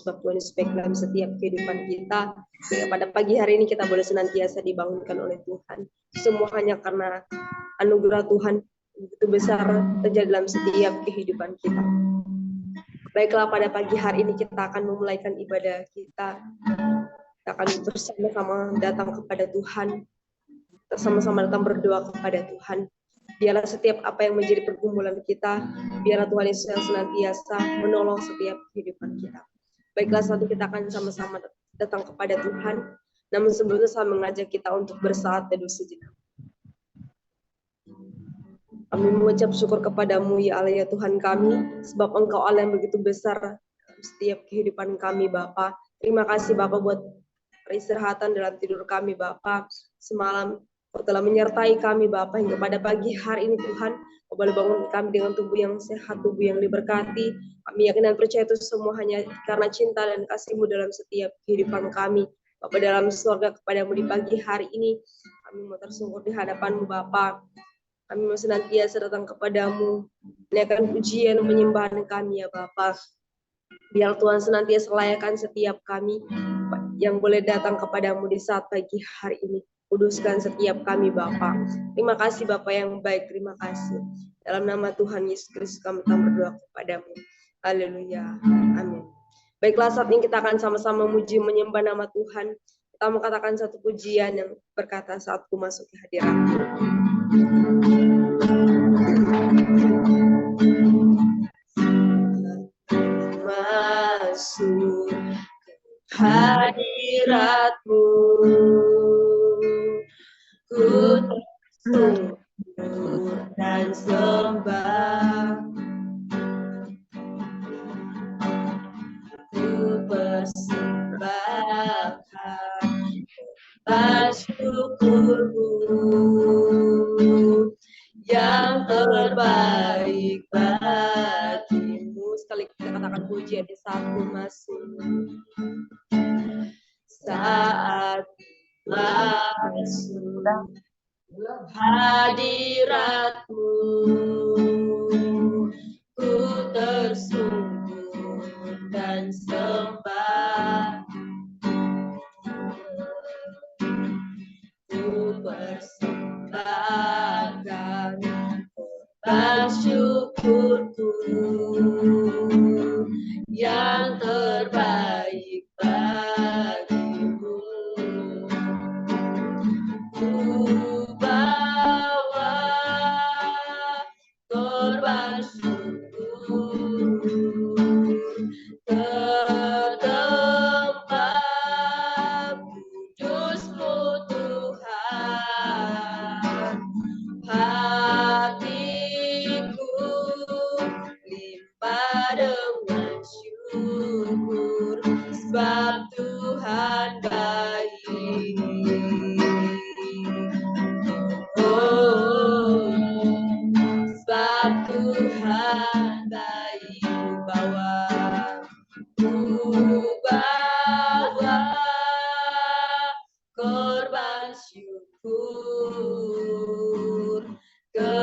sebab Tuhan Yesus baik dalam setiap kehidupan kita. Sehingga pada pagi hari ini kita boleh senantiasa dibangunkan oleh Tuhan. Semua hanya karena anugerah Tuhan begitu besar terjadi dalam setiap kehidupan kita. Baiklah, pada pagi hari ini kita akan memulaikan ibadah kita. Kita akan bersama-sama datang kepada Tuhan. Kita sama-sama datang berdoa kepada Tuhan. Biarlah setiap apa yang menjadi pergumulan kita, biarlah Tuhan Yesus yang senantiasa menolong setiap kehidupan kita. Baiklah, satu kita akan sama-sama datang kepada Tuhan. Namun sebelumnya saya mengajak kita untuk bersaat teduh sejenak. Kami mengucap syukur kepadamu ya Allah ya Tuhan kami, sebab Engkau Allah yang begitu besar dalam setiap kehidupan kami Bapa. Terima kasih Bapa buat peristirahatan dalam tidur kami Bapa. Semalam Kau telah menyertai kami Bapa hingga pada pagi hari ini Tuhan. Kau boleh bangun kami dengan tubuh yang sehat, tubuh yang diberkati. Kami yakin dan percaya itu semua hanya karena cinta dan kasih-Mu dalam setiap kehidupan kami. Bapa dalam surga, kepadamu di pagi hari ini kami mau tersungkur di hadapan-Mu Bapa. Kami mau senantiasa datang kepadamu, menaikkan pujian penyembahan kami ya Bapa. Biar Tuhan senantiasa layakan setiap kami yang boleh datang kepadamu di saat pagi hari ini. Kuduskan setiap kami Bapa. Terima kasih Bapa yang baik, terima kasih. Dalam nama Tuhan Yesus Kristus kami berdoa kepadamu. Haleluya. Amin. Baiklah, saat ini kita akan sama-sama memuji menyembah nama Tuhan. Kita mau katakan satu pujian yang berkata saat ku masuk ke hadirat-Mu. Masuk ke hadirat-Mu, ku tersyukur dan sembah, ku persembahkan syukurku yang terbaik bagimu. Sekali kita katakan pujian di satu masuk. Saat masuk hadirat-Mu, ku tersungkur dan sembah, ku persembahkan syukurku yang terbaik bagimu. Ku bawa korban syukur ke tempat kudus-Mu Tuhan. Hatiku limpah dengan syukur, sebab Tuhan baik. Oh, sebab Tuhan baik. Bawa korban syukur ke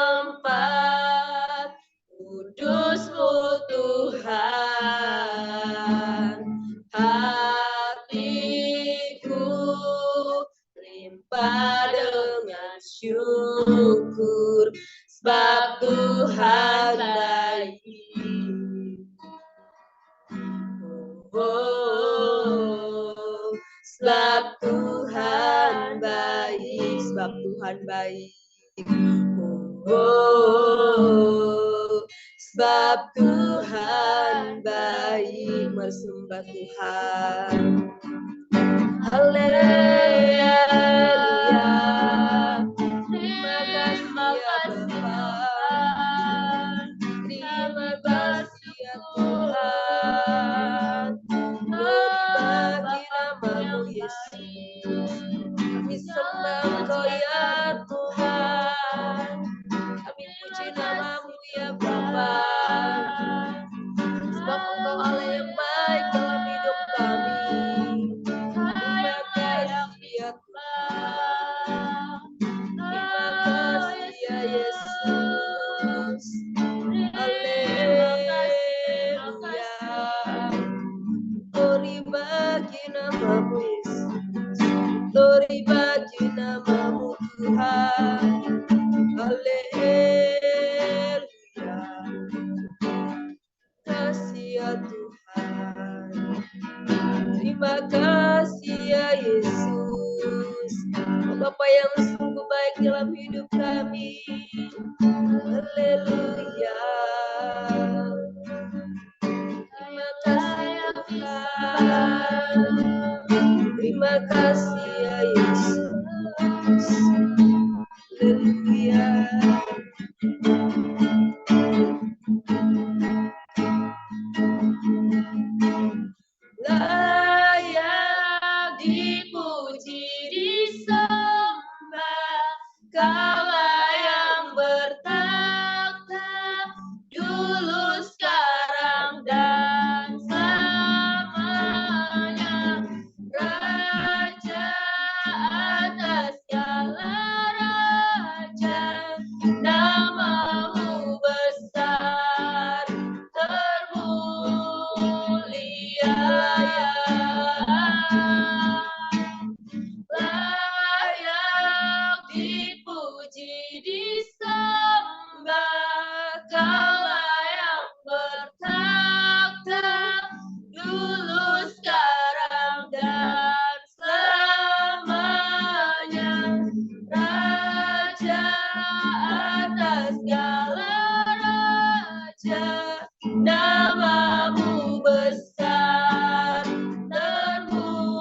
tempat kudus-Mu Tuhan. Hatiku limpah dengan syukur, sebab Tuhan baik. Oh, sebab Tuhan baik, sebab Tuhan baik. Oh, sebab Tuhan baik, bersembah Tuhan. Haleluya. Terima kasih ya Bapa. Terima kasih ya Tuhan. Bagi nama-Mu Yesus, kami sembah Engkau ya Tuhan. Kami puji nama-Mu ya Bapa. Sebab Engkau Allah yang baik dalam hidup kami. Terima kasih ya Tuhan. Terima kasih ya Yesus. Haleluya. terpuji bagi nama-Mu Tuhan. Haleluya. Kasih ya Tuhan. Terima kasih ya Yesus. Bapa yang sungguh baik dalam hidup kami. Haleluya. Terima kasih ya Tuhan. Terima kasih ya Yesus. Haleluya. Layak dipuji disembah, Kaulah yang bertakhta dulu, sekarang dan selamanya. Raja atas segala raja, nama-Mu besar termulia. Layak dipuji disembah, Kaulah yang bertakhta dulu, sekarang dan selamanya. Raja atas segala raja, nama-Mu besar termulia.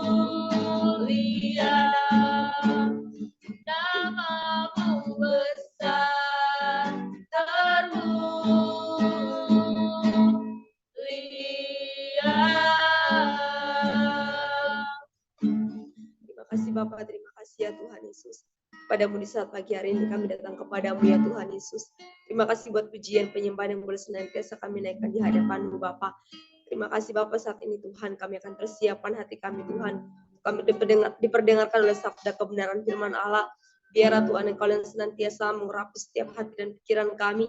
Nama-Mu besar termulia. Terima kasih Bapak, terima kasih ya Tuhan Yesus. Padamu di saat pagi hari ini kami datang kepadamu ya Tuhan Yesus. Terima kasih buat pujian penyembahan yang boleh senantiasa kami naikkan di hadapan-Mu Bapak. Terima kasih Bapak, saat ini Tuhan kami akan persiapkan hati kami Tuhan. Kami diperdengarkan oleh sabda kebenaran firman Allah. Biarlah Tuhan Engkau yang senantiasa mengurapi setiap hati dan pikiran kami.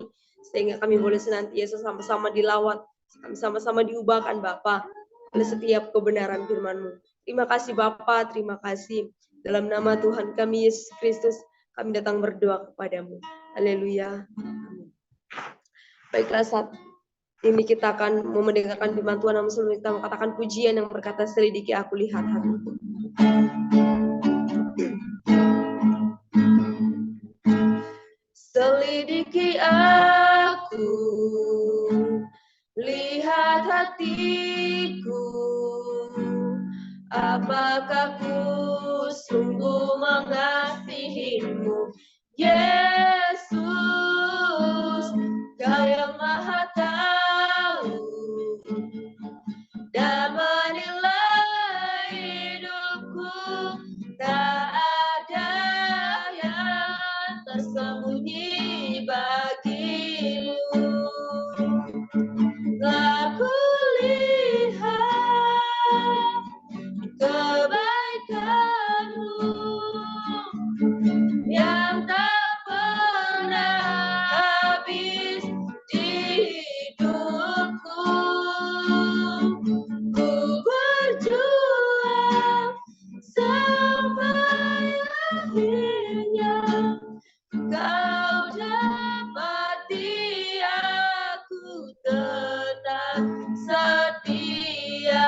Sehingga kami boleh senantiasa sama-sama dilawat. Kami sama-sama diubahkan Bapak oleh setiap kebenaran firman-Mu. Terima kasih Bapa, terima kasih. Dalam nama Tuhan kami Yesus Kristus, kami datang berdoa kepadamu. Haleluya. Baiklah, saat ini kita akan mendengarkan firman Tuhan. Namun sebelum kita mengatakan pujian yang berkata, selidiki aku, lihat hatiku. Selidiki aku, lihat hatiku, apakah ku sungguh mengasihi-Mu, Yesus, Kau yang Maha Tahu dan menilai hidupku. Tak ada yang tersembunyi bagi-Mu. Telah kulihat kebaikan-Mu yang tak pernah habis di hidupku. Ku berjuang sampai akhirnya Kau dapati aku tetap setia.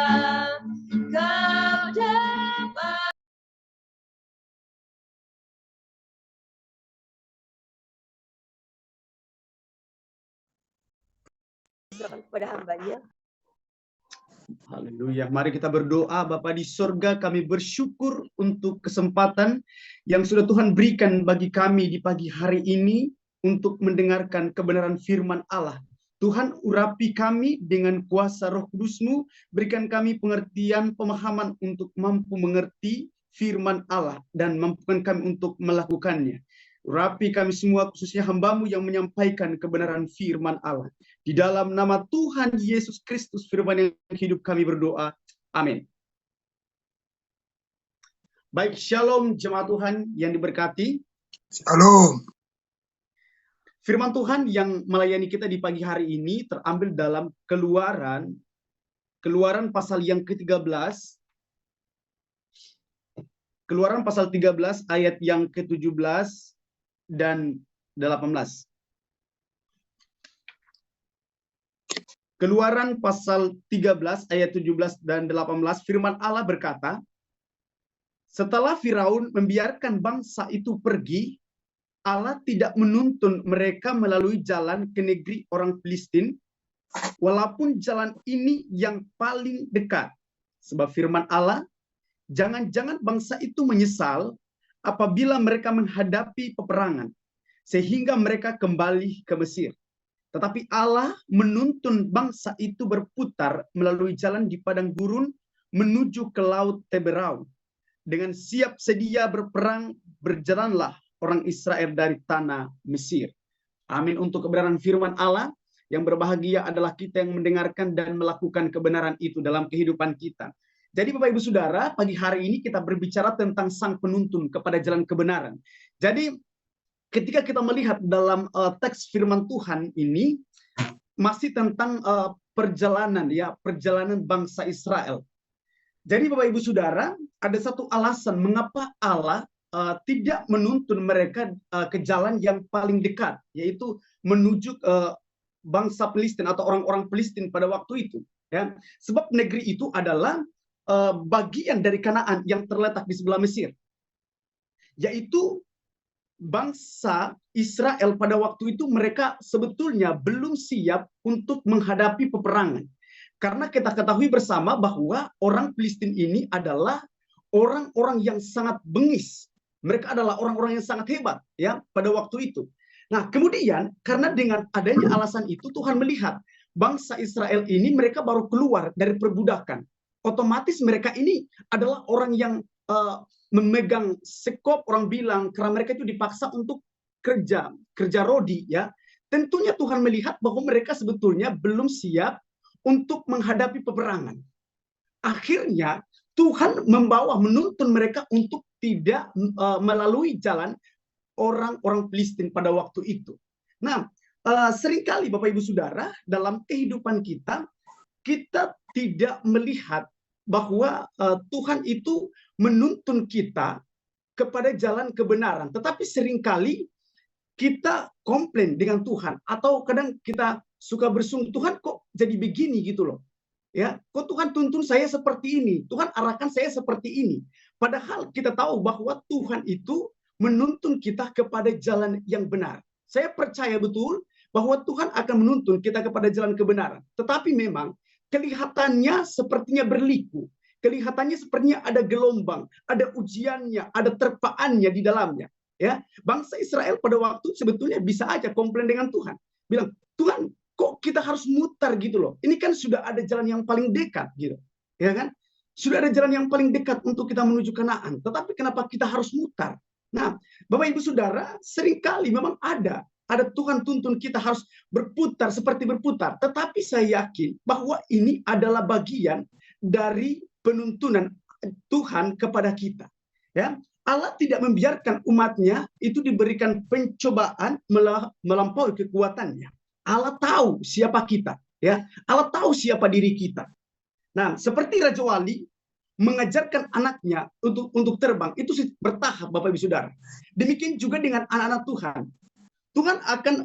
Kau dapat serahkan kepada hamba-Nya. Haleluya. Mari kita berdoa. Bapa di sorga, kami bersyukur untuk kesempatan yang sudah Tuhan berikan bagi kami di pagi hari ini untuk mendengarkan kebenaran firman Allah. Tuhan, urapi kami dengan kuasa Roh Kudus-Mu, berikan kami pengertian, pemahaman untuk mampu mengerti firman Allah dan mampukan kami untuk melakukannya. Urapi kami semua, khususnya hamba-Mu yang menyampaikan kebenaran firman Allah. Di dalam nama Tuhan Yesus Kristus firman yang hidup kami berdoa. Amin. Baik, shalom jemaat Tuhan yang diberkati. Shalom. Firman Tuhan yang melayani kita di pagi hari ini terambil dalam Keluaran pasal yang ke-13. Keluaran pasal 13 ayat yang ke-17 dan 18. Keluaran pasal 13 ayat 17 dan 18, firman Allah berkata, setelah Firaun membiarkan bangsa itu pergi, Allah tidak menuntun mereka melalui jalan ke negeri orang Filistin, walaupun jalan ini yang paling dekat. Sebab firman Allah, jangan-jangan bangsa itu menyesal apabila mereka menghadapi peperangan, sehingga mereka kembali ke Mesir. Tetapi Allah menuntun bangsa itu berputar melalui jalan di padang gurun menuju ke laut Teberau. Dengan siap sedia berperang, berjalanlah orang Israel dari tanah Mesir. Amin. Untuk kebenaran firman Allah, yang berbahagia adalah kita yang mendengarkan dan melakukan kebenaran itu dalam kehidupan kita. Jadi Bapak Ibu Saudara, pagi hari ini kita berbicara tentang sang penuntun kepada jalan kebenaran. Jadi ketika kita melihat dalam teks firman Tuhan ini masih tentang perjalanan bangsa Israel. Jadi Bapak Ibu Saudara, ada satu alasan mengapa Allah tidak menuntun mereka ke jalan yang paling dekat, yaitu menuju bangsa Filistin atau orang-orang Filistin pada waktu itu. Ya, sebab negeri itu adalah bagian dari Kanaan yang terletak di sebelah Mesir, yaitu bangsa Israel pada waktu itu mereka sebetulnya belum siap untuk menghadapi peperangan. Karena kita ketahui bersama bahwa orang Filistin ini adalah orang-orang yang sangat bengis. Mereka adalah orang-orang yang sangat hebat ya pada waktu itu. Nah, kemudian karena dengan adanya alasan itu Tuhan melihat bangsa Israel ini mereka baru keluar dari perbudakan. Otomatis mereka ini adalah orang yang memegang sekop, orang bilang, karena mereka itu dipaksa untuk kerja rodi ya. Tentunya Tuhan melihat bahwa mereka sebetulnya belum siap untuk menghadapi peperangan. Akhirnya Tuhan menuntun mereka untuk tidak melalui jalan orang-orang Filistin pada waktu itu. Nah, seringkali Bapak Ibu Saudara dalam kehidupan kita tidak melihat bahwa Tuhan itu menuntun kita kepada jalan kebenaran. Tetapi seringkali kita komplain dengan Tuhan. Atau kadang kita suka bersungguh, Tuhan kok jadi begini gitu loh. Ya, kok Tuhan tuntun saya seperti ini? Tuhan arahkan saya seperti ini. Padahal kita tahu bahwa Tuhan itu menuntun kita kepada jalan yang benar. Saya percaya betul bahwa Tuhan akan menuntun kita kepada jalan kebenaran. Tetapi memang kelihatannya sepertinya berliku. Kelihatannya sepertinya ada gelombang, ada ujiannya, ada terpaannya di dalamnya. Ya, bangsa Israel pada waktu sebetulnya bisa aja komplain dengan Tuhan. Bilang, Tuhan, kok kita harus mutar gitu loh? Ini kan sudah ada jalan yang paling dekat gitu. Ya kan? Sudah ada jalan yang paling dekat untuk kita menuju Kanaan. Tetapi kenapa kita harus mutar? Nah, Bapak Ibu Saudara, seringkali memang ada Tuhan tuntun kita harus berputar seperti berputar. Tetapi saya yakin bahwa ini adalah bagian dari penuntunan Tuhan kepada kita. Ya, Allah tidak membiarkan umatnya itu diberikan pencobaan melampaui kekuatannya. Allah tahu siapa kita, ya. Allah tahu siapa diri kita. Nah, seperti Raja Wali mengajarkan anaknya untuk terbang itu bertahap, Bapak Ibu Saudara. Demikian juga dengan anak-anak Tuhan. Tuhan akan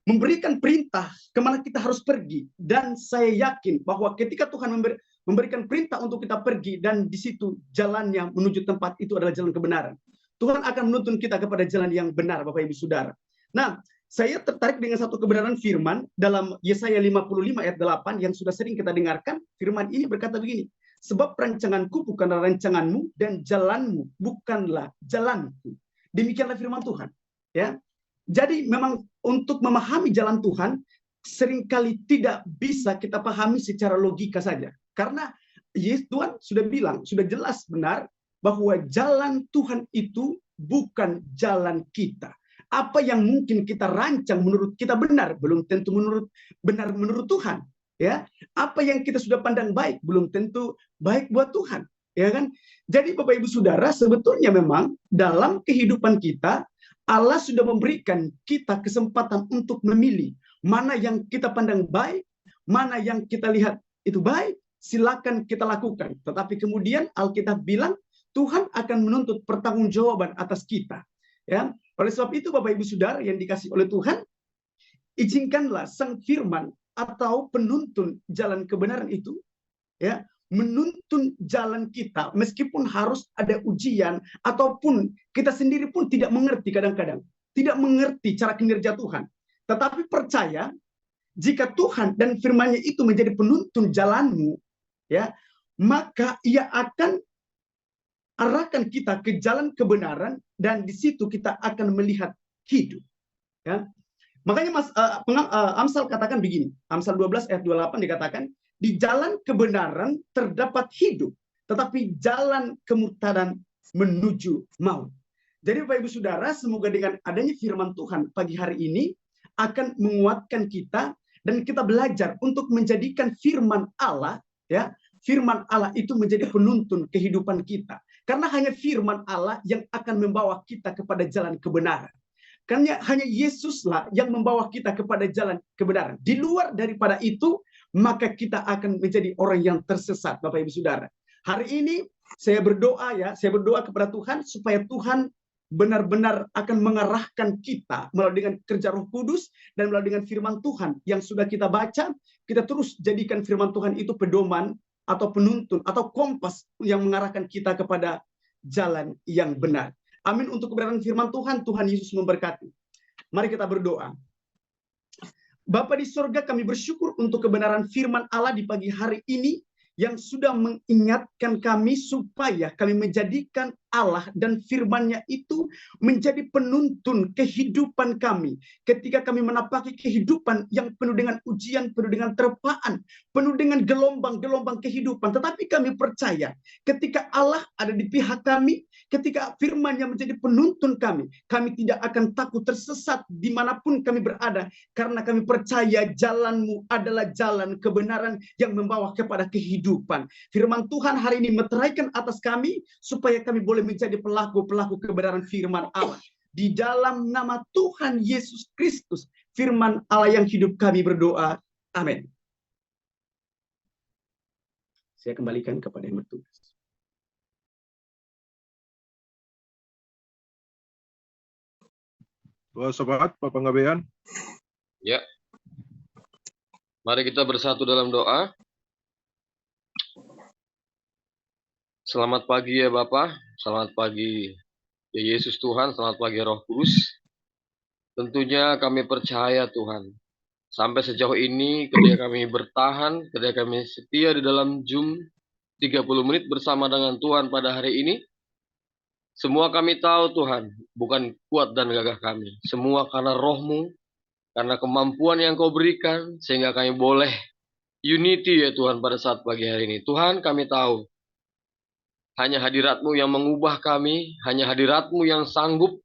memberikan perintah kemana kita harus pergi. Dan saya yakin bahwa ketika Tuhan memberikan perintah untuk kita pergi dan di situ jalannya menuju tempat itu adalah jalan kebenaran, Tuhan akan menuntun kita kepada jalan yang benar, Bapak Ibu Saudara. Nah, saya tertarik dengan satu kebenaran firman dalam Yesaya 55 ayat 8 yang sudah sering kita dengarkan. Firman ini berkata begini, sebab rancanganku bukanlah rancanganmu dan jalanmu bukanlah jalanku. Demikianlah firman Tuhan. Ya, jadi memang untuk memahami jalan Tuhan seringkali tidak bisa kita pahami secara logika saja. Karena Tuhan sudah bilang, sudah jelas benar bahwa jalan Tuhan itu bukan jalan kita. Apa yang mungkin kita rancang menurut kita benar, belum tentu benar menurut Tuhan. Ya, apa yang kita sudah pandang baik, belum tentu baik buat Tuhan. Ya kan? Jadi Bapak Ibu Saudara, sebetulnya memang dalam kehidupan kita Allah sudah memberikan kita kesempatan untuk memilih mana yang kita pandang baik, mana yang kita lihat itu baik, silakan kita lakukan. Tetapi kemudian Alkitab bilang Tuhan akan menuntut pertanggungjawaban atas kita. Ya, oleh sebab itu Bapak Ibu Saudara yang dikasih oleh Tuhan, izinkanlah Sang Firman atau penuntun jalan kebenaran itu, ya, menuntun jalan kita meskipun harus ada ujian ataupun kita sendiri pun tidak mengerti kadang-kadang, tidak mengerti cara kinerja Tuhan. Tetapi percaya jika Tuhan dan firman-Nya itu menjadi penuntun jalanmu, ya, maka Ia akan arahkan kita ke jalan kebenaran dan di situ kita akan melihat hidup. Ya. Makanya Amsal katakan begini, Amsal 12 ayat 28 dikatakan, di jalan kebenaran terdapat hidup, tetapi jalan kemurtadan menuju maut. Jadi Bapak Ibu Saudara, semoga dengan adanya firman Tuhan pagi hari ini akan menguatkan kita dan kita belajar untuk menjadikan firman Allah, ya, firman Allah itu menjadi penuntun kehidupan kita. Karena hanya firman Allah yang akan membawa kita kepada jalan kebenaran. Karena hanya Yesuslah yang membawa kita kepada jalan kebenaran. Di luar daripada itu, maka kita akan menjadi orang yang tersesat, Bapak Ibu Saudara. Hari ini saya berdoa, ya, saya berdoa kepada Tuhan supaya Tuhan benar-benar akan mengarahkan kita melalui dengan kerja Roh Kudus dan melalui dengan firman Tuhan yang sudah kita baca. Kita terus jadikan firman Tuhan itu pedoman atau penuntun atau kompas yang mengarahkan kita kepada jalan yang benar. Amin untuk kebenaran firman Tuhan. Tuhan Yesus memberkati. Mari kita berdoa. Bapa di sorga, kami bersyukur untuk kebenaran firman Allah di pagi hari ini yang sudah mengingatkan kami supaya kami menjadikan Allah dan firman-Nya itu menjadi penuntun kehidupan kami. Ketika kami menapaki kehidupan yang penuh dengan ujian, penuh dengan terpaan, penuh dengan gelombang-gelombang kehidupan. Tetapi kami percaya ketika Allah ada di pihak kami, ketika firman-Nya menjadi penuntun kami tidak akan takut tersesat dimanapun kami berada. Karena kami percaya jalan-Mu adalah jalan kebenaran yang membawa kepada kehidupan. Firman Tuhan hari ini meteraikan atas kami supaya kami boleh menjadi pelaku-pelaku kebenaran firman Allah. Di dalam nama Tuhan Yesus Kristus, firman Allah yang hidup kami berdoa. Amin. Saya kembalikan kepada yang bertugas. Doa sobat, Bapak Ngabean. Ya. Mari kita bersatu dalam doa. Selamat pagi ya Bapak, selamat pagi ya Yesus Tuhan, selamat pagi Roh Kudus. Tentunya kami percaya Tuhan, sampai sejauh ini ketika kami bertahan, ketika kami setia di dalam Zoom 30 menit bersama dengan Tuhan pada hari ini, semua kami tahu Tuhan, bukan kuat dan gagah kami, semua karena Roh-Mu, karena kemampuan yang Kau berikan, sehingga kami boleh unity ya Tuhan pada saat pagi hari ini. Tuhan, kami tahu, hanya hadirat-Mu yang mengubah kami, hanya hadirat-Mu yang sanggup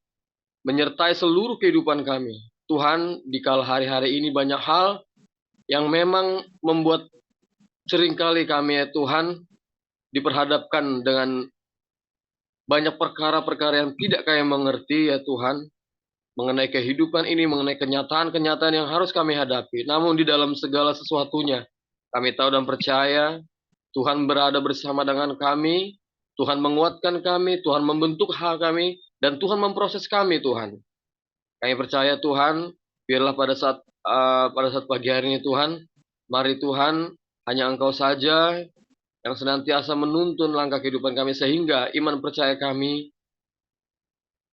menyertai seluruh kehidupan kami. Tuhan, di kala hari-hari ini banyak hal yang memang membuat seringkali kami ya Tuhan diperhadapkan dengan banyak perkara-perkara yang tidak kami mengerti ya Tuhan, mengenai kehidupan ini, mengenai kenyataan-kenyataan yang harus kami hadapi. Namun di dalam segala sesuatunya, kami tahu dan percaya Tuhan berada bersama dengan kami, Tuhan menguatkan kami, Tuhan membentuk hal kami, dan Tuhan memproses kami, Tuhan. Kami percaya, Tuhan, biarlah pada saat pagi hari ini, Tuhan, mari Tuhan, hanya Engkau saja yang senantiasa menuntun langkah kehidupan kami, sehingga iman percaya kami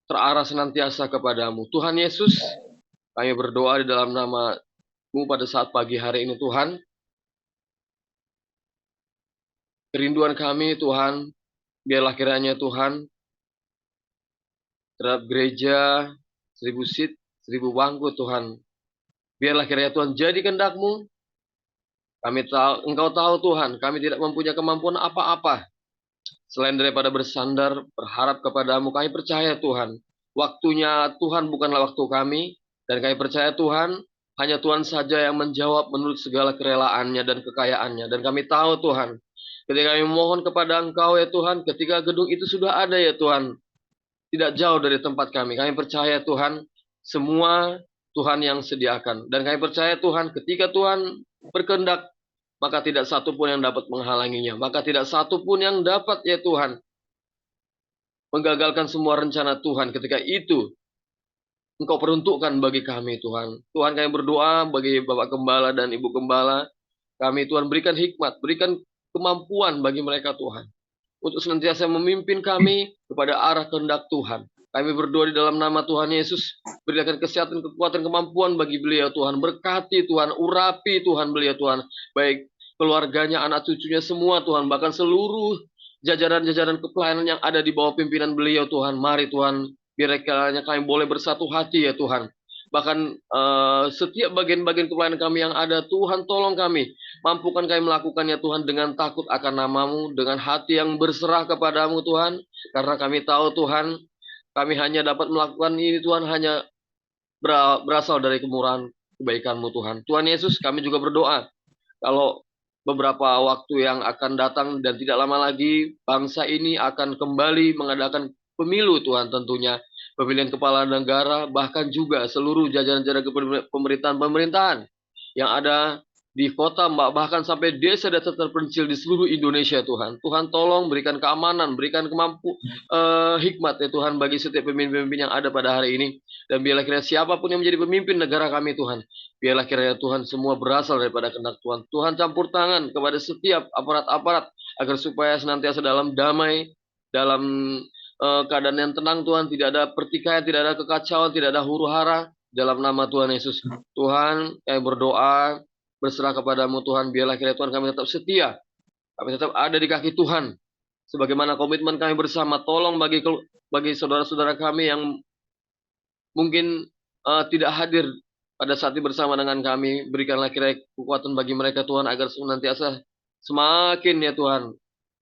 terarah senantiasa kepadamu. Tuhan Yesus, kami berdoa di dalam nama-Mu pada saat pagi hari ini, Tuhan. Kerinduan kami, Tuhan, biarlah kiranya Tuhan, terhadap gereja 1000 seat, 1000 bangku Tuhan. Biarlah kiranya Tuhan jadi kehendak-Mu. Kami tahu, Engkau tahu Tuhan, kami tidak mempunyai kemampuan apa-apa. Selain daripada bersandar, berharap kepadamu, kami percaya Tuhan. Waktunya Tuhan bukanlah waktu kami. Dan kami percaya Tuhan, hanya Tuhan saja yang menjawab menurut segala kerelaannya dan kekayaannya. Dan kami tahu Tuhan, ketika kami mohon kepada Engkau ya Tuhan, ketika gedung itu sudah ada ya Tuhan, tidak jauh dari tempat kami. Kami percaya Tuhan, semua Tuhan yang sediakan. Dan kami percaya Tuhan, ketika Tuhan berkehendak, maka tidak satu pun yang dapat menghalanginya. Maka tidak satu pun yang dapat ya Tuhan menggagalkan semua rencana Tuhan ketika itu Engkau peruntukkan bagi kami Tuhan. Tuhan, kami berdoa bagi Bapak Gembala dan Ibu Gembala. Kami Tuhan berikan hikmat, berikan kemampuan bagi mereka Tuhan. Untuk senantiasa memimpin kami kepada arah kehendak Tuhan. Kami berdoa di dalam nama Tuhan Yesus. Berikan kesehatan, kekuatan, kemampuan bagi beliau Tuhan. Berkati Tuhan, urapi Tuhan beliau Tuhan. Baik keluarganya, anak cucunya semua Tuhan. Bahkan seluruh jajaran-jajaran kepelayanan yang ada di bawah pimpinan beliau Tuhan. Mari Tuhan, biar kiranya kami boleh bersatu hati ya Tuhan. Bahkan setiap bagian-bagian kepelayanan kami yang ada, Tuhan tolong kami. Mampukan kami melakukannya Tuhan dengan takut akan nama-Mu, dengan hati yang berserah kepadamu Tuhan. Karena kami tahu Tuhan, kami hanya dapat melakukan ini Tuhan hanya berasal dari kemurahan kebaikan-Mu Tuhan. Tuhan Yesus, kami juga berdoa. Kalau beberapa waktu yang akan datang dan tidak lama lagi, bangsa ini akan kembali mengadakan pemilu Tuhan tentunya. Pemilihan kepala negara, bahkan juga seluruh jajaran-jajaran pemerintahan yang ada di kota, bahkan sampai desa terpencil di seluruh Indonesia Tuhan. Tuhan tolong berikan keamanan, berikan hikmat ya Tuhan bagi setiap pemimpin-pemimpin yang ada pada hari ini. Dan biarlah kiranya siapapun yang menjadi pemimpin negara kami Tuhan, biarlah kiranya Tuhan semua berasal daripada kehendak Tuhan. Tuhan campur tangan kepada setiap aparat-aparat agar supaya senantiasa dalam damai, dalam keadaan yang tenang Tuhan, tidak ada pertikaian, tidak ada kekacauan, tidak ada huru-hara dalam nama Tuhan Yesus. Tuhan, kami berdoa berserah kepadamu Tuhan, biarlah kiranya Tuhan kami tetap setia, kami tetap ada di kaki Tuhan, sebagaimana komitmen kami bersama. Tolong bagi saudara-saudara kami yang mungkin tidak hadir pada saat ini bersama dengan kami, berikanlah kiranya kekuatan bagi mereka Tuhan, agar senantiasa semakin ya Tuhan,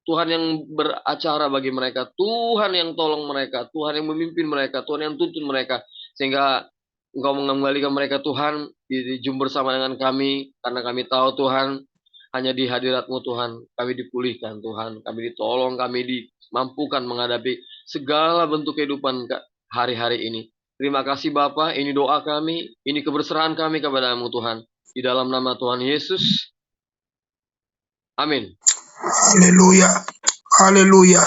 Tuhan yang beracara bagi mereka, Tuhan yang tolong mereka, Tuhan yang memimpin mereka, Tuhan yang tuntun mereka, sehingga Engkau mengembalikan mereka Tuhan, dijumpa bersama dengan kami, karena kami tahu Tuhan, hanya di hadirat-Mu Tuhan, kami dipulihkan Tuhan, kami ditolong, kami dimampukan menghadapi segala bentuk kehidupan hari-hari ini. Terima kasih Bapa, ini doa kami, ini keberserahan kami kepada-Mu Tuhan, di dalam nama Tuhan Yesus. Amin. Haleluya, haleluya.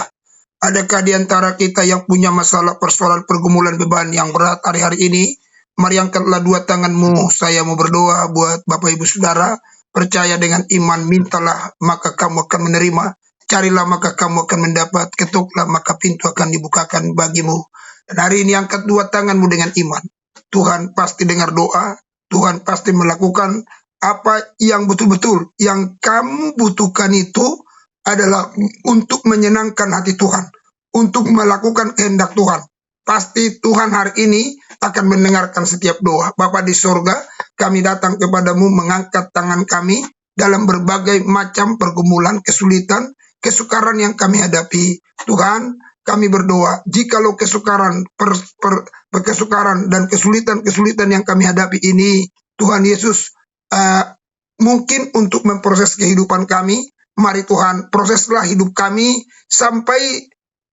Adakah di antara kita yang punya masalah, persoalan, pergumulan, beban yang berat hari-hari ini? Mari angkatlah dua tanganmu. Saya mau berdoa buat Bapak Ibu Saudara. Percaya dengan iman, mintalah maka kamu akan menerima. Carilah maka kamu akan mendapat. Ketuklah maka pintu akan dibukakan bagimu. Dan hari ini angkat dua tanganmu dengan iman. Tuhan pasti dengar doa. Tuhan pasti melakukan apa yang betul-betul yang kamu butuhkan. Itu adalah untuk menyenangkan hati Tuhan, untuk melakukan kehendak Tuhan. Pasti Tuhan hari ini akan mendengarkan setiap doa. Bapa di sorga, kami datang kepadamu mengangkat tangan kami dalam berbagai macam pergumulan, kesulitan, kesukaran yang kami hadapi. Tuhan, kami berdoa, jikalau kesukaran, kesukaran dan kesulitan-kesulitan yang kami hadapi ini, Tuhan Yesus, mungkin untuk memproses kehidupan kami, mari Tuhan, proseslah hidup kami sampai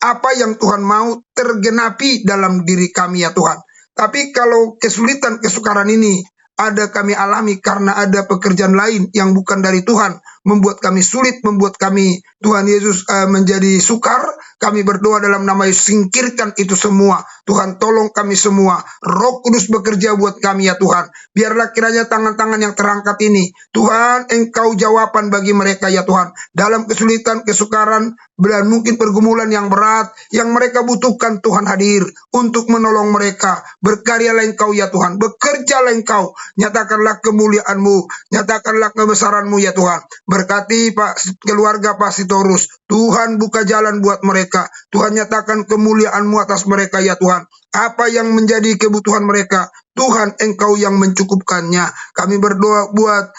apa yang Tuhan mau tergenapi dalam diri kami ya Tuhan. Tapi kalau kesulitan, kesukaran ini ada kami alami karena ada pekerjaan lain yang bukan dari Tuhan, membuat kami sulit, membuat kami, Tuhan Yesus, menjadi sukar, kami berdoa dalam nama Yesus, singkirkan itu semua. Tuhan tolong kami semua. Roh Kudus bekerja buat kami ya Tuhan. Biarlah kiranya tangan-tangan yang terangkat ini, Tuhan, Engkau jawaban bagi mereka ya Tuhan. Dalam kesulitan, kesukaran, dan mungkin pergumulan yang berat, yang mereka butuhkan, Tuhan hadir untuk menolong mereka. Berkaryalah Engkau ya Tuhan. Bekerjalah Engkau. Nyatakanlah kemuliaan-Mu. Nyatakanlah kebesaran-Mu ya Tuhan. Berkati keluarga Pak Sitorus. Tuhan buka jalan buat mereka. Tuhan nyatakan kemuliaan-Mu atas mereka ya Tuhan. Apa yang menjadi kebutuhan mereka, Tuhan Engkau yang mencukupkannya. Kami berdoa buat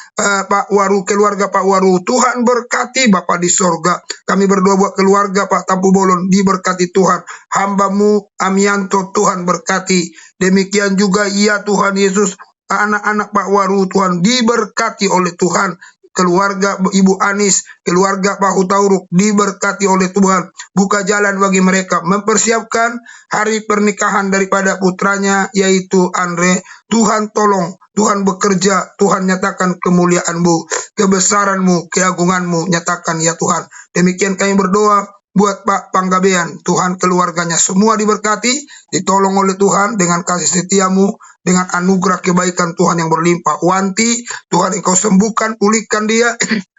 Pak Waru, keluarga Pak Waru. Tuhan berkati Bapak di sorga. Kami berdoa buat keluarga Pak Tampu Bolon. Diberkati Tuhan. Hamba-Mu Amianto, Tuhan berkati. Demikian juga ya Tuhan Yesus, anak-anak Pak Waru, Tuhan diberkati oleh Tuhan. Keluarga Ibu Anis, keluarga Pak Hutauruk diberkati oleh Tuhan. Buka jalan bagi mereka, mempersiapkan hari pernikahan daripada putranya yaitu Andre. Tuhan tolong, Tuhan bekerja, Tuhan nyatakan kemuliaan-Mu, kebesaran-Mu, keagungan-Mu, nyatakan ya Tuhan. Demikian kami berdoa buat Pak Panggabean. Tuhan, keluarganya semua diberkati, ditolong oleh Tuhan dengan kasih setiamu, dengan anugerah kebaikan Tuhan yang berlimpah. Wanti, Tuhan Engkau sembuhkan, pulihkan dia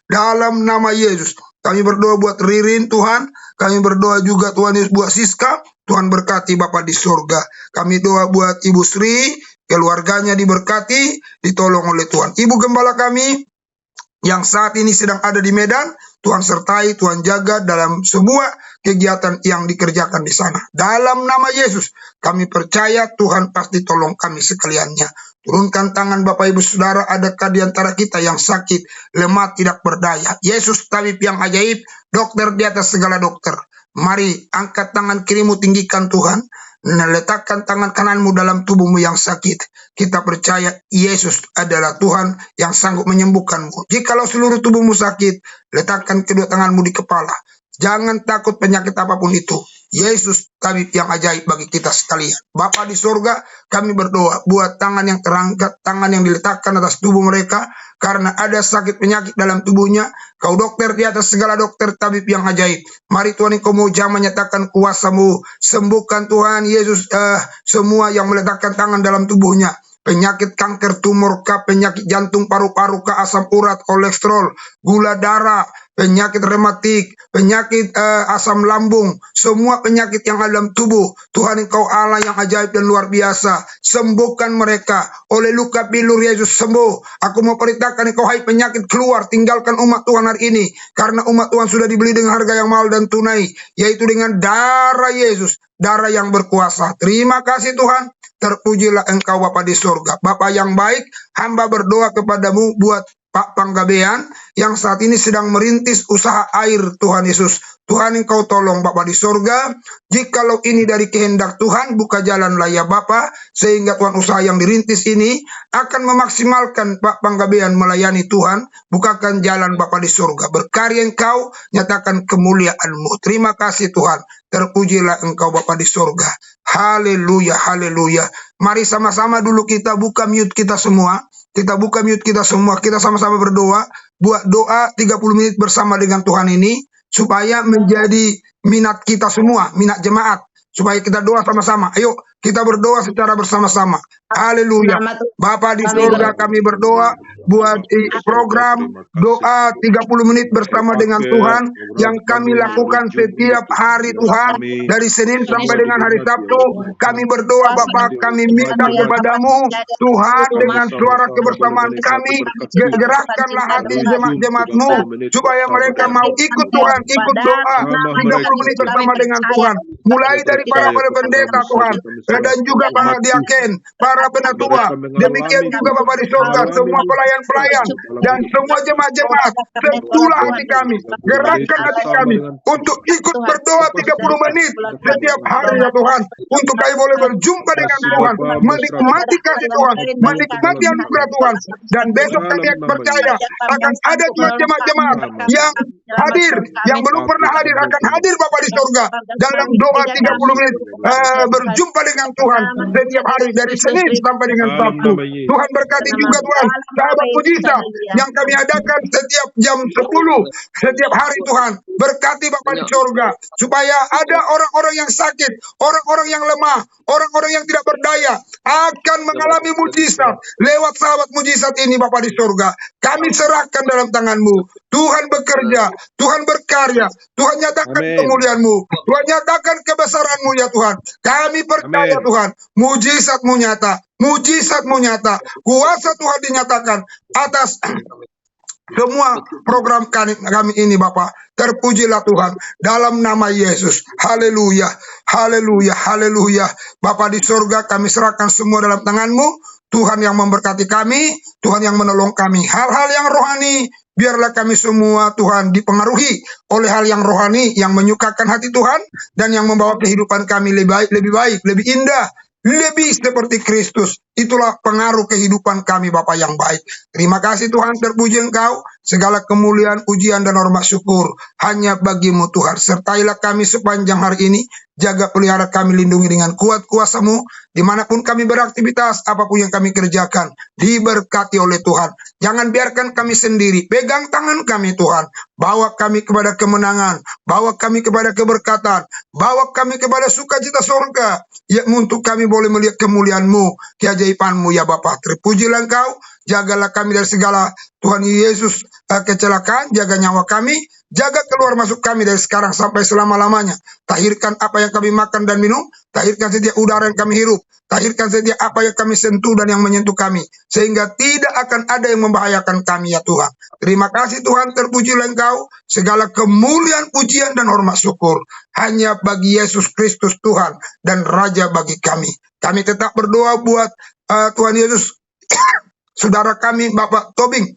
dalam nama Yesus. Kami berdoa buat Ririn, Tuhan. Kami berdoa juga Tuhan Yesus buat Siska. Tuhan berkati Bapak di surga. Kami doa buat Ibu Sri, keluarganya diberkati, ditolong oleh Tuhan. Ibu Gembala kami yang saat ini sedang ada di Medan, Tuhan sertai, Tuhan jaga dalam semua kegiatan yang dikerjakan di sana. Dalam nama Yesus, kami percaya Tuhan pasti tolong kami sekaliannya. Turunkan tangan Bapak Ibu Saudara, adakah di antara kita yang sakit, lemah, tidak berdaya? Yesus tabib yang ajaib, dokter di atas segala dokter. Mari angkat tangan kirimu, tinggikan Tuhan. Letakkan tangan kananmu dalam tubuhmu yang sakit. Kita percaya Yesus adalah Tuhan yang sanggup menyembuhkanmu. Jikalau seluruh tubuhmu sakit, letakkan kedua tanganmu di kepala. Jangan takut penyakit apapun itu. Yesus tabib yang ajaib bagi kita sekalian. Bapa di surga, kami berdoa buat tangan yang terangkat, tangan yang diletakkan atas tubuh mereka, karena ada sakit penyakit dalam tubuhnya. Kau dokter di atas segala dokter, tabib yang ajaib. Mari Tuhan Engkau mujang menyatakan kuasa-Mu. Sembuhkan Tuhan Yesus semua yang meletakkan tangan dalam tubuhnya. Penyakit kanker, tumor kah, penyakit jantung, paru-paru kah, asam urat, kolesterol, gula darah, penyakit rematik, penyakit asam lambung, semua penyakit yang ada dalam tubuh. Tuhan Engkau Allah yang ajaib dan luar biasa. Sembuhkan mereka. Oleh luka bilur Yesus sembuh. Aku mau perintahkan Engkau, hai penyakit, keluar, tinggalkan umat Tuhan hari ini. Karena umat Tuhan sudah dibeli dengan harga yang mahal dan tunai, yaitu dengan darah Yesus, darah yang berkuasa. Terima kasih Tuhan. Terpujilah Engkau Bapa di surga. Bapa yang baik, hamba berdoa kepadamu buat Pak Panggabean yang saat ini sedang merintis usaha air, Tuhan Yesus. Tuhan Engkau tolong Bapa di surga. Jikalau ini dari kehendak Tuhan, buka jalanlah ya Bapa, sehingga Tuhan usaha yang dirintis ini akan memaksimalkan Pak Panggabean melayani Tuhan. Bukakan jalan Bapa di surga. Berkarya Engkau, nyatakan kemuliaan-Mu. Terima kasih Tuhan. Terpujilah Engkau Bapa di surga. Haleluya, haleluya. Mari sama-sama dulu kita buka mute kita semua. Kita buka mute kita semua. Kita sama-sama berdoa. Buat doa 30 menit bersama dengan Tuhan ini. Supaya menjadi minat kita semua. Minat jemaat. Supaya kita doa sama-sama. Ayo kita berdoa secara bersama-sama. Haleluya. Bapa di surga, kami berdoa buat program doa 30 menit bersama dengan Tuhan yang kami lakukan setiap hari Tuhan, dari Senin sampai dengan hari Sabtu. Kami berdoa Bapa, kami minta kepadamu Tuhan, dengan suara kebersamaan kami, gerakkanlah hati jemaat-jemaat-Mu supaya mereka mau ikut Tuhan, ikut doa 30 menit bersama dengan Tuhan. Mulai dari para pendeta Tuhan, dan juga para diaken, para penatua, demikian juga Bapak di surga, semua pelayan-pelayan dan semua jemaat-jemaat. Sentuhlah hati kami, gerakkan hati kami untuk ikut berdoa 30 menit setiap hari ya Tuhan, untuk kami boleh berjumpa dengan Tuhan, menikmati kasih Tuhan, menikmati anugerah Tuhan. Dan besok kami percaya akan ada juga jemaat-jemaat yang hadir, yang belum pernah hadir akan hadir Bapak di surga dalam doa 30 menit berjumpa dengan Tuhan setiap hari dari Senin sampai dengan Sabtu. Tuhan berkati juga Tuhan sahabat mujizat yang kami adakan setiap jam 10 setiap hari Tuhan. Berkati Bapa di surga supaya ada orang-orang yang sakit, orang-orang yang lemah, orang-orang yang tidak berdaya akan mengalami mujizat lewat sahabat mujizat ini Bapa di surga. Kami serahkan dalam tangan-Mu. Tuhan bekerja, Tuhan berkarya, Tuhan nyatakan kemuliaan-Mu, Tuhan nyatakan kebesaran-Mu ya Tuhan. Kami percaya Tuhan, mujizat-Mu nyata, mujizat-Mu nyata, kuasa Tuhan dinyatakan atas semua program kami ini Bapa. Terpujilah Tuhan dalam nama Yesus. Haleluya, haleluya, haleluya. Bapa di surga, kami serahkan semua dalam tangan-Mu. Tuhan yang memberkati kami, Tuhan yang menolong kami. Hal-hal yang rohani, biarlah kami semua Tuhan dipengaruhi oleh hal yang rohani yang menyukakan hati Tuhan dan yang membawa kehidupan kami lebih baik, lebih indah, lebih seperti Kristus. itulah pengaruh kehidupan kami Bapa yang baik. Terima kasih Tuhan, terpuji Engkau, segala kemuliaan, pujian dan hormat syukur hanya bagi-Mu Tuhan. Sertailah kami sepanjang hari ini, jaga pelihara kami, lindungi dengan kuat kuasa-Mu, dimanapun kami beraktivitas, apapun yang kami kerjakan, diberkati oleh Tuhan. Jangan biarkan kami sendiri, pegang tangan kami Tuhan, bawa kami kepada kemenangan, bawa kami kepada keberkatan, bawa kami kepada sukacita surga, ya untuk kami boleh melihat kemuliaan-Mu, keajaiban-Mu ya Bapa. Terpujilah Engkau, jagalah kami dari segala Tuhan Yesus kecelakaan, jaga nyawa kami, jaga keluar masuk kami dari sekarang sampai selama-lamanya. Tahirkan apa yang kami makan dan minum, tahirkan setiap udara yang kami hirup, tahirkan setiap apa yang kami sentuh dan yang menyentuh kami, sehingga tidak akan ada yang membahayakan kami ya Tuhan. Terima kasih Tuhan, terpujilah Engkau, segala kemuliaan, pujian dan hormat syukur hanya bagi Yesus Kristus Tuhan dan Raja bagi kami. Kami tetap berdoa buat Tuhan Yesus, saudara kami Bapak Tobing,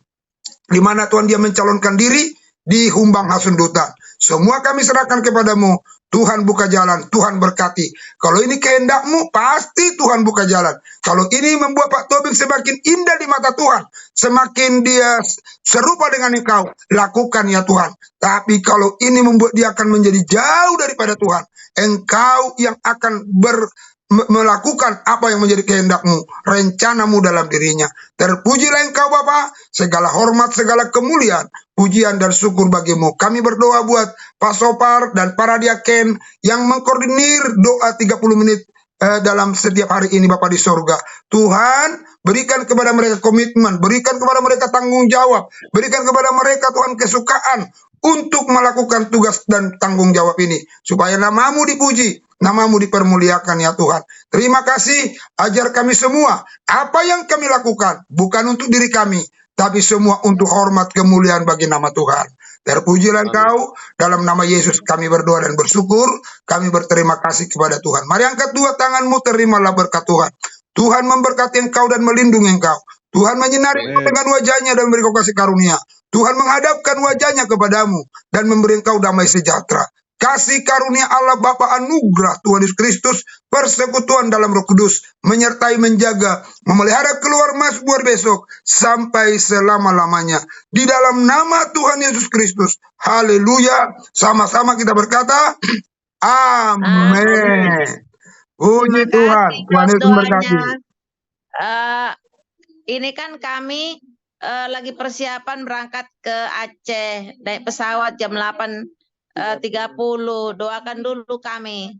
di mana Tuhan dia mencalonkan diri di Humbang Hasundutan. Semua kami serahkan kepadamu. Tuhan buka jalan, Tuhan berkati. Kalau ini kehendak-Mu, pasti Tuhan buka jalan. Kalau ini membuat Pak Tobing semakin indah di mata Tuhan, semakin dia serupa dengan Engkau, lakukan ya Tuhan. Tapi kalau ini membuat dia akan menjadi jauh daripada Tuhan, Engkau yang akan melakukan apa yang menjadi kehendak-Mu, rencana-Mu dalam dirinya. Terpujilah Engkau Bapa, segala hormat, segala kemuliaan, pujian dan syukur bagi-Mu. Kami berdoa buat Pak Sopar dan para diaken yang mengkoordinir doa 30 menit dalam setiap hari ini Bapa di sorga. Tuhan, berikan kepada mereka komitmen, berikan kepada mereka tanggung jawab, berikan kepada mereka Tuhan kesukaan untuk melakukan tugas dan tanggung jawab ini, supaya nama-Mu dipuji, nama-Mu dipermuliakan ya Tuhan. Terima kasih, ajar kami semua, apa yang kami lakukan, bukan untuk diri kami, tapi semua untuk hormat kemuliaan bagi nama Tuhan. Terpujilah Engkau, dalam nama Yesus kami berdoa dan bersyukur, kami berterima kasih kepada Tuhan. Mari angkat dua tanganmu, terimalah berkat Tuhan. Tuhan memberkati engkau dan melindungi engkau. Tuhan menyinari engkau dengan wajahnya dan memberi kau kasih karunia. Tuhan menghadapkan wajahnya kepadamu dan memberi engkau damai sejahtera. Kasih karunia Allah Bapa, anugerah Tuhan Yesus Kristus, persekutuan dalam Roh Kudus, menyertai, menjaga, memelihara keluar masuk besok sampai selama-lamanya. Di dalam nama Tuhan Yesus Kristus. Haleluya. Sama-sama kita berkata, amin. Puji Tuhan. Tuhan Yesus memberkati. Ini kan kami lagi persiapan berangkat ke Aceh, naik pesawat jam 8.30. Doakan dulu kami.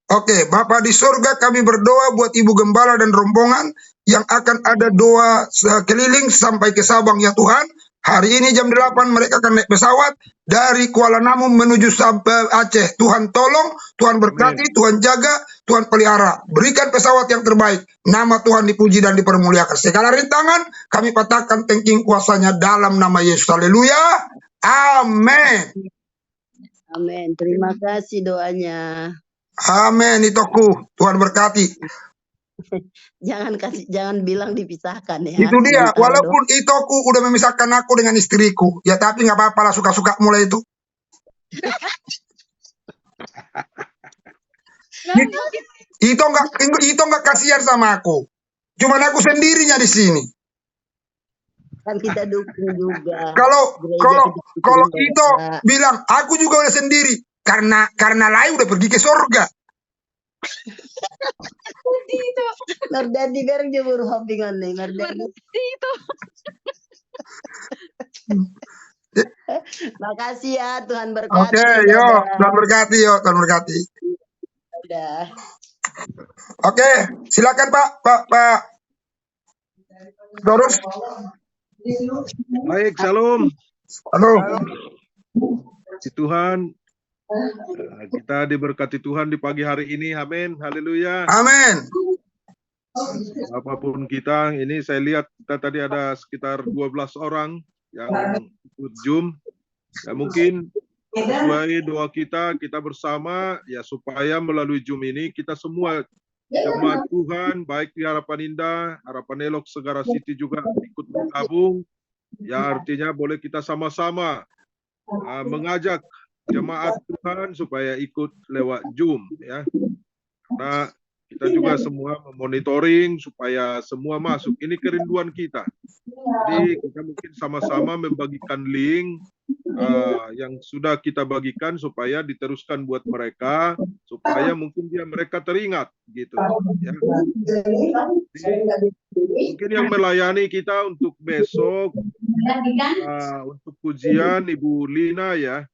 Oke, Bapak di surga, kami berdoa buat Ibu Gembala dan rombongan yang akan ada doa keliling sampai ke Sabang ya Tuhan. Hari ini jam 8 mereka akan naik pesawat dari Kuala Namu menuju sampai Aceh. Tuhan tolong, Tuhan berkati, Amin. Tuhan jaga, Tuhan pelihara. Berikan pesawat yang terbaik. Nama Tuhan dipuji dan dipermuliakan. Segala rintangan kami patahkan tengking kuasanya dalam nama Yesus. Haleluya. Amin. Amin. Terima kasih doanya. Amin, itoku. Tuhan berkati. Jangan bilang dipisahkan ya. Itu dia. Sementara Walaupun itoku udah memisahkan aku dengan istriku, ya tapi nggak apa-apa lah, suka-suka mulai itu. Itu nggak kasihan sama aku. Cuman aku sendirinya di sini. kan kita dukung juga. Kalau Gereja itu bilang aku juga udah sendiri karena lain udah pergi ke surga. Nardadi berang jemur hobbingan nih Nardadi. Makasih ya, Tuhan berkati. Oke, yuk, Tuhan berkati, yuk, Tuhan berkati. Udah. Oke, silakan Pak Dorus. Baik, shalom. Halo. Puji Tuhan, kita diberkati Tuhan di pagi hari ini. Amin. Haleluya. Amin. Apapun kita, ini saya lihat kita tadi ada sekitar 12 orang yang ikut Zoom. Ya, mungkin sesuai doa kita bersama ya supaya melalui Zoom ini kita semua jemaat Tuhan, baik di Harapan Indah, Harapan Elok, Segara City juga ikut bergabung. Ya artinya boleh kita sama-sama mengajak jemaat Tuhan supaya ikut lewat Zoom ya. Nah, kita juga semua memonitoring supaya semua masuk. Ini kerinduan kita. Jadi kita mungkin sama-sama membagikan link yang sudah kita bagikan supaya diteruskan buat mereka, supaya mungkin mereka teringat gitu. Ya. Mungkin yang melayani kita untuk besok untuk pujian Ibu Lina ya,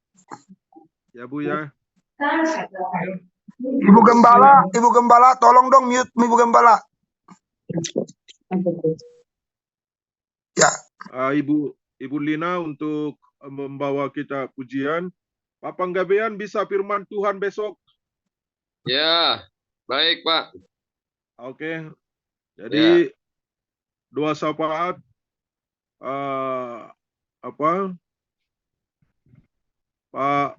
Bu ya. Ibu Gembala, tolong dong mute Ibu Gembala. Ya. Ibu Lina untuk membawa kita pujian. Pak Panggabean bisa firman Tuhan besok? Ya, baik Pak. Oke. Jadi doa syafaat Pak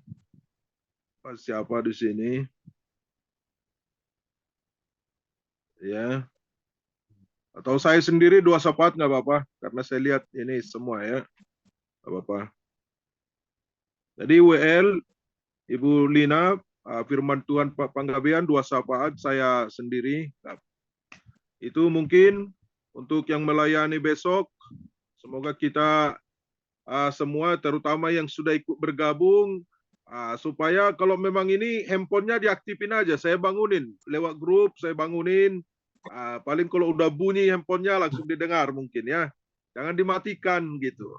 siapa di sini? Ya. Atau saya sendiri doa syafaat nggak apa-apa, karena saya lihat ini semua ya. Nggak apa-apa. Jadi WL, Ibu Lina, firman Tuhan Pak Panggabean, doa syafaat saya sendiri. Itu mungkin untuk yang melayani besok. Semoga kita semua, terutama yang sudah ikut bergabung, supaya kalau memang ini handphonenya diaktifin aja, saya bangunin lewat grup, saya bangunin. Paling kalau udah bunyi handphonenya langsung didengar mungkin ya, jangan dimatikan gitu.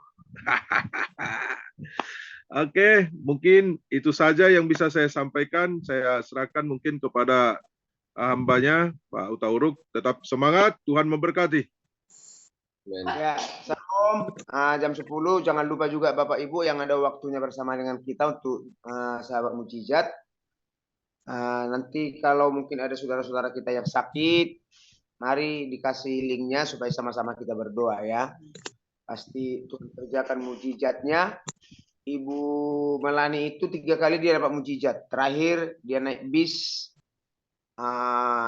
Oke, mungkin itu saja yang bisa saya sampaikan. Saya serahkan mungkin kepada hambanya Pak Utauruk. Tetap semangat, Tuhan memberkati. Ya, Salam, jam 10 jangan lupa juga Bapak Ibu yang ada waktunya bersama dengan kita untuk sahabat mujizat. Nanti kalau mungkin ada saudara-saudara kita yang sakit, mari dikasih linknya supaya sama-sama kita berdoa ya. Pasti Tuhan kerjakan mujizatnya. Ibu Melani itu 3 kali dia dapat mujizat. Terakhir dia naik bis,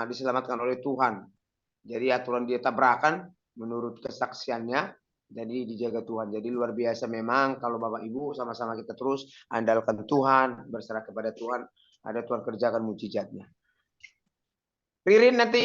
diselamatkan oleh Tuhan. Jadi aturan dia tabrakan menurut kesaksiannya, jadi dijaga Tuhan. Jadi luar biasa memang kalau Bapak Ibu sama-sama kita terus andalkan Tuhan, berserah kepada Tuhan, ada Tuhan kerjakan mujizatnya. Ririn nanti